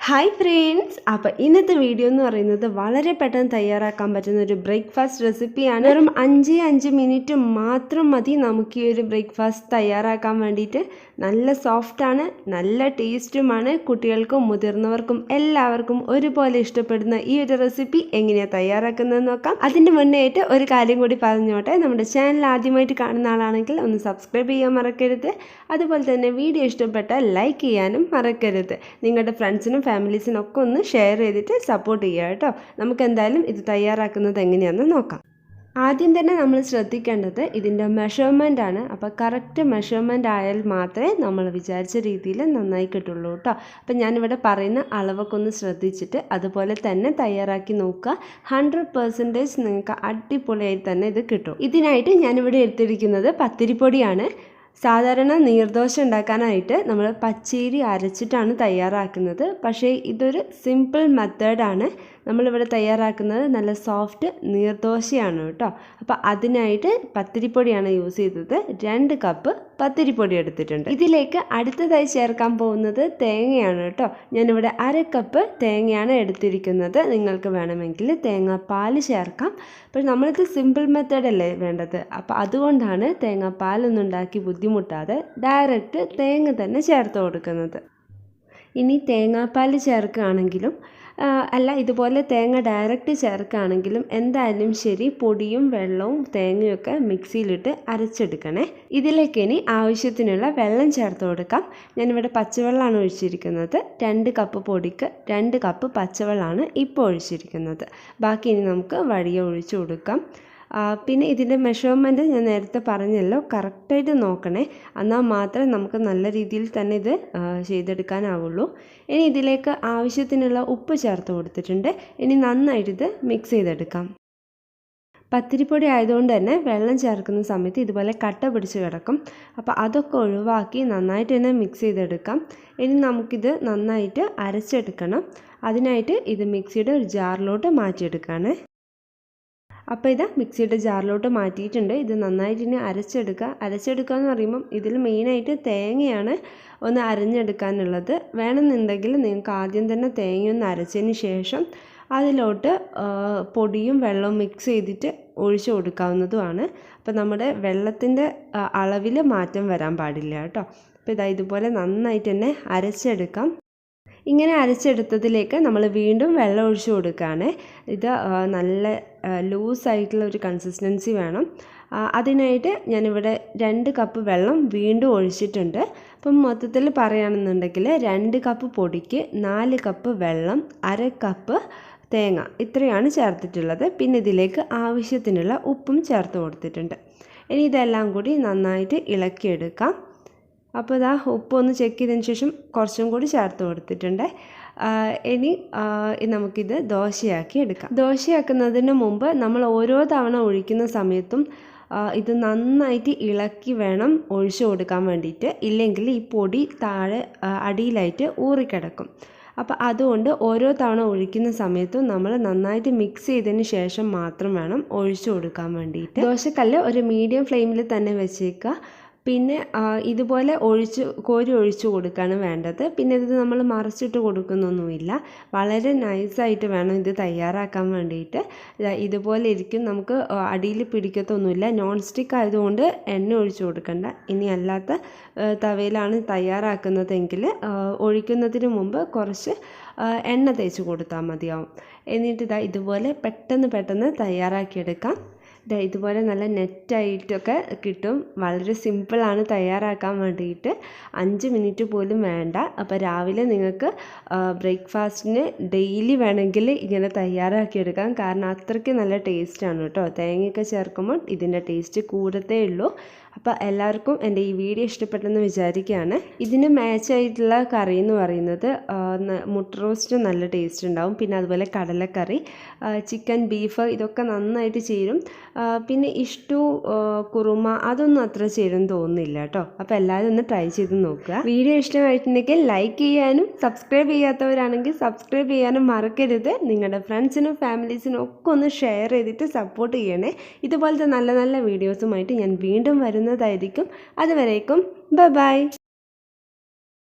Hi friends, അപ്പോൾ ഇന്നത്തെ video എന്ന് പറയുന്നത് വളരെ പെട്ടെന്ന് തയ്യാറാക്കാൻ പറ്റുന്ന ഒരു ബ്രേക്ക്ഫാസ്റ്റ് റെസിപ്പിയാണ്. വെറും 5 മിനിറ്റ് മാത്രം മതി നമുക്ക് ഈ ഒരു ബ്രേക്ക്ഫാസ്റ്റ് തയ്യാറാക്കാൻ വേണ്ടിയിട്ട്. നല്ല സോഫ്റ്റാണ്, നല്ല ടേസ്റ്റുമാണ്. കുട്ടികൾക്കും മുതിർന്നവർക്കും എല്ലാവർക്കും ഒരുപോലെ ഇഷ്ടപ്പെടുന്ന ഈ ഒരു റെസിപ്പി എങ്ങനെയാണ് തയ്യാറാക്കുന്നതെന്ന് നോക്കാം. അതിൻ്റെ മുന്നേയായിട്ട് ഒരു കാര്യം കൂടി പറഞ്ഞോട്ടെ. നമ്മുടെ ചാനൽ ആദ്യമായിട്ട് കാണുന്ന ആളാണെങ്കിൽ ഒന്ന് സബ്സ്ക്രൈബ് ചെയ്യാൻ മറക്കരുത്. അതുപോലെ തന്നെ വീഡിയോ ഇഷ്ടപ്പെട്ടാൽ ലൈക്ക് ചെയ്യാനും മറക്കരുത്. നിങ്ങളുടെ ഫ്രണ്ട്സിനും ഫാമിലീസിനൊക്കെ ഒന്ന് ഷെയർ ചെയ്തിട്ട് സപ്പോർട്ട് ചെയ്യുക കേട്ടോ. നമുക്ക് എന്തായാലും ഇത് തയ്യാറാക്കുന്നത് എങ്ങനെയാണെന്ന് നോക്കാം. ആദ്യം തന്നെ നമ്മൾ ശ്രദ്ധിക്കേണ്ടത് ഇതിൻ്റെ മെഷർമെൻ്റ് ആണ്. അപ്പോൾ കറക്റ്റ് മെഷർമെൻ്റ് ആയാൽ മാത്രമേ നമ്മൾ വിചാരിച്ച രീതിയിൽ നന്നായി കിട്ടുള്ളൂ കേട്ടോ. അപ്പം ഞാനിവിടെ പറയുന്ന അളവൊക്കെ ഒന്ന് ശ്രദ്ധിച്ചിട്ട് അതുപോലെ തന്നെ തയ്യാറാക്കി നോക്കുക. 100% നിങ്ങൾക്ക് അടിപൊളിയായി തന്നെ ഇത് കിട്ടും. ഇതിനായിട്ട് ഞാനിവിടെ എടുത്തിരിക്കുന്നത് പത്തിരിപ്പൊടിയാണ്. സാധാരണ നീർദോശ ഉണ്ടാക്കാനായിട്ട് നമ്മൾ പച്ചരി അരച്ചിട്ടാണ് തയ്യാറാക്കുന്നത്. പക്ഷേ ഇതൊരു സിമ്പിൾ മെത്തേഡാണ്. നമ്മളിവിടെ തയ്യാറാക്കുന്നത് നല്ല സോഫ്റ്റ് നീർദോശയാണ് കേട്ടോ. അപ്പോൾ അതിനായിട്ട് പത്തിരിപ്പൊടിയാണ് യൂസ് ചെയ്തത്. 2 കപ്പ് പത്തിരിപ്പൊടി എടുത്തിട്ടുണ്ട്. ഇതിലേക്ക് അടുത്തതായി ചേർക്കാൻ പോകുന്നത് തേങ്ങയാണ് കേട്ടോ. ഞാനിവിടെ 1/2 കപ്പ് തേങ്ങയാണ് എടുത്തിരിക്കുന്നത്. നിങ്ങൾക്ക് വേണമെങ്കിൽ തേങ്ങാപ്പാൽ ചേർക്കാം. അപ്പോൾ നമ്മൾക്ക് സിമ്പിൾ മെത്തേഡല്ലേ വേണ്ടത്. അപ്പോൾ അതുകൊണ്ടാണ് തേങ്ങാപ്പാലൊന്നും ഉണ്ടാക്കി ബുദ്ധിമുട്ടാതെ ഡയറക്റ്റ് തേങ്ങ തന്നെ ചേർത്ത് കൊടുക്കുന്നത്. ഇനി തേങ്ങാപ്പാൽ ചേർക്കുകയാണെങ്കിലും അല്ല, ഇതുപോലെ തേങ്ങ ഡയറക്റ്റ് ചേർക്കുകയാണെങ്കിലും എന്തായാലും ശരി, പൊടിയും വെള്ളവും തേങ്ങയൊക്കെ മിക്സിയിലിട്ട് അരച്ചെടുക്കണേ. ഇതിലേക്ക് ഇനി ആവശ്യത്തിനുള്ള വെള്ളം ചേർത്ത് കൊടുക്കാം. ഞാനിവിടെ പച്ചവെള്ളമാണ് ഒഴിച്ചിരിക്കുന്നത്. 2 കപ്പ് പൊടിക്ക് 2 കപ്പ് പച്ചവെള്ളമാണ് ഇപ്പോൾ ഒഴിച്ചിരിക്കുന്നത്. ബാക്കി ഇനി നമുക്ക് വഴിയെ ഒഴിച്ചു കൊടുക്കാം. പിന്നെ ഇതിൻ്റെ മെഷർമെൻറ്റ് ഞാൻ നേരത്തെ പറഞ്ഞല്ലോ, കറക്റ്റായിട്ട് നോക്കണേ. എന്നാൽ മാത്രമേ നമുക്ക് നല്ല രീതിയിൽ തന്നെ ഇത് ചെയ്തെടുക്കാനാവുള്ളൂ. ഇനി ഇതിലേക്ക് ആവശ്യത്തിനുള്ള ഉപ്പ് ചേർത്ത് കൊടുത്തിട്ടുണ്ട്. ഇനി നന്നായിട്ട് ഇത് മിക്സ് ചെയ്തെടുക്കാം. പത്തിരിപ്പൊടി ആയതുകൊണ്ട് തന്നെ വെള്ളം ചേർക്കുന്ന സമയത്ത് ഇതുപോലെ കട്ട പിടിച്ച് കിടക്കും. അപ്പോൾ അതൊക്കെ ഒഴിവാക്കി നന്നായിട്ട് തന്നെ മിക്സ് ചെയ്തെടുക്കാം. ഇനി നമുക്കിത് നന്നായിട്ട് അരച്ചെടുക്കണം. അതിനായിട്ട് ഇത് മിക്സിയുടെ ഒരു ജാറിലോട്ട് മാറ്റിയെടുക്കുകയാണ്. അപ്പോൾ ഇത് മിക്സിയുടെ ജാറിലോട്ട് മാറ്റിയിട്ടുണ്ട്. ഇത് നന്നായിട്ട് ഇനി അരച്ചെടുക്കുക എന്ന് പറയുമ്പം ഇതിൽ മെയിനായിട്ട് തേങ്ങയാണ് ഒന്ന് അരഞ്ഞെടുക്കാനുള്ളത്. വേണമെന്നുണ്ടെങ്കിൽ നിങ്ങൾക്ക് ആദ്യം തന്നെ തേങ്ങയൊന്ന് അരച്ചതിന് ശേഷം അതിലോട്ട് പൊടിയും വെള്ളവും മിക്സ് ചെയ്തിട്ട് ഒഴിച്ചു കൊടുക്കാവുന്നതുമാണ്. അപ്പോൾ നമ്മുടെ വെള്ളത്തിൻ്റെ അളവിൽ മാറ്റം വരാൻ പാടില്ല കേട്ടോ. അപ്പോൾ ഇതുപോലെ നന്നായിട്ട് തന്നെ അരച്ചെടുക്കാം. ഇങ്ങനെ അരച്ചെടുത്തതിലേക്ക് നമ്മൾ വീണ്ടും വെള്ളം ഒഴിച്ചു കൊടുക്കുകയാണ്. ഇത് നല്ല ലൂസായിട്ടുള്ള ഒരു കൺസിസ്റ്റൻസി വേണം. അതിനായിട്ട് ഞാനിവിടെ 2 കപ്പ് വെള്ളം വീണ്ടും ഒഴിച്ചിട്ടുണ്ട്. അപ്പം മൊത്തത്തിൽ പറയുകയാണെന്നുണ്ടെങ്കിൽ 2 കപ്പ് പൊടിക്ക് 4 കപ്പ് വെള്ളം, 1/2 കപ്പ് തേങ്ങ, ഇത്രയാണ് ചേർത്തിട്ടുള്ളത്. പിന്നെ ഇതിലേക്ക് ആവശ്യത്തിനുള്ള ഉപ്പും ചേർത്ത് കൊടുത്തിട്ടുണ്ട്. ഇനി ഇതെല്ലാം കൂടി നന്നായിട്ട് ഇളക്കിയെടുക്കാം. അപ്പോൾ ഇതാ ഉപ്പൊന്ന് ചെക്ക് ചെയ്തതിന് ശേഷം കുറച്ചും കൂടി ചേർത്ത് കൊടുത്തിട്ടുണ്ട്. ഇനി നമുക്കിത് ദോശയാക്കി എടുക്കാം. ദോശയാക്കുന്നതിന് മുമ്പ് നമ്മൾ ഓരോ തവണ ഒഴിക്കുന്ന സമയത്തും ഇത് നന്നായിട്ട് ഇളക്കി വേണം ഒഴിച്ചു കൊടുക്കാൻ വേണ്ടിയിട്ട്. ഇല്ലെങ്കിൽ ഈ പൊടി താഴെ അടിയിലായിട്ട് ഊറിക്കിടക്കും. അപ്പോൾ അതുകൊണ്ട് ഓരോ തവണ ഒഴിക്കുന്ന സമയത്തും നമ്മൾ നന്നായിട്ട് മിക്സ് ചെയ്തതിന് ശേഷം മാത്രം വേണം ഒഴിച്ചു കൊടുക്കാൻ വേണ്ടിയിട്ട്. ദോശക്കല്ല് ഒരു മീഡിയം ഫ്ലെയിമിൽ തന്നെ വെച്ചേക്കുക. പിന്നെ ഇതുപോലെ കോരി ഒഴിച്ചു കൊടുക്കുകയാണ് വേണ്ടത്. പിന്നെ ഇത് നമ്മൾ മറിച്ചിട്ട് കൊടുക്കുന്നൊന്നുമില്ല. വളരെ നൈസായിട്ട് വേണം ഇത് തയ്യാറാക്കാൻ വേണ്ടിയിട്ട്. ഇതുപോലെ ഇരിക്കും, നമുക്ക് അടിയിൽ പിടിക്കത്തൊന്നുമില്ല. നോൺ സ്റ്റിക്ക് ആയതുകൊണ്ട് എണ്ണ ഒഴിച്ചു കൊടുക്കണ്ട. ഇനി അല്ലാത്ത തവയിലാണ് തയ്യാറാക്കുന്നതെങ്കിൽ ഒഴിക്കുന്നതിന് മുമ്പ് കുറച്ച് എണ്ണ തേച്ച് കൊടുത്താൽ മതിയാവും. എന്നിട്ട് ഇതുപോലെ പെട്ടെന്ന് തയ്യാറാക്കിയെടുക്കാം. ഇതുപോലെ നല്ല നെറ്റായിട്ടൊക്കെ കിട്ടും. വളരെ സിമ്പിളാണ് തയ്യാറാക്കാൻ വേണ്ടിയിട്ട്. 5 മിനിറ്റ് പോലും വേണ്ട. അപ്പോൾ രാവിലെ നിങ്ങൾക്ക് ബ്രേക്ക്ഫാസ്റ്റിന് ഡെയിലി വേണമെങ്കിൽ ഇങ്ങനെ തയ്യാറാക്കിയെടുക്കാം. കാരണം അത്രയ്ക്ക് നല്ല ടേസ്റ്റാണ് കേട്ടോ. തേങ്ങയൊക്കെ ചേർക്കുമ്പോൾ ഇതിൻ്റെ ടേസ്റ്റ് കൂടത്തേ ഉള്ളൂ. അപ്പോൾ എല്ലാവർക്കും എൻ്റെ ഈ വീഡിയോ ഇഷ്ടപ്പെട്ടെന്ന് വിചാരിക്കുകയാണ്. ഇതിന് മാച്ചായിട്ടുള്ള കറി എന്ന് പറയുന്നത് മുട്ട റോസ്റ്റ് നല്ല ടേസ്റ്റ് ഉണ്ടാവും. പിന്നെ അതുപോലെ കടലക്കറി, ചിക്കൻ, ബീഫ് ഇതൊക്കെ നന്നായിട്ട് ചേരും. പിന്നെ ഇഷ്ടു, കുറുമ അതൊന്നും അത്ര ചേരും തോന്നുന്നില്ല കേട്ടോ. അപ്പോൾ എല്ലാവരും ഒന്ന് ട്രൈ ചെയ്ത് നോക്കുക. വീഡിയോ ഇഷ്ടമായിട്ടുണ്ടെങ്കിൽ ലൈക്ക് ചെയ്യാനും സബ്സ്ക്രൈബ് ചെയ്യാത്തവരാണെങ്കിൽ സബ്സ്ക്രൈബ് ചെയ്യാനും മറക്കരുത്. നിങ്ങളുടെ ഫ്രണ്ട്സിനും ഫാമിലീസിനും ഒക്കെ ഒന്ന് ഷെയർ ചെയ്തിട്ട് സപ്പോർട്ട് ചെയ്യണേ. ഇതുപോലത്തെ നല്ല നല്ല വീഡിയോസുമായിട്ട് ഞാൻ വീണ്ടും വരുന്നതായിരിക്കും. അതുവരേക്കും ബൈ.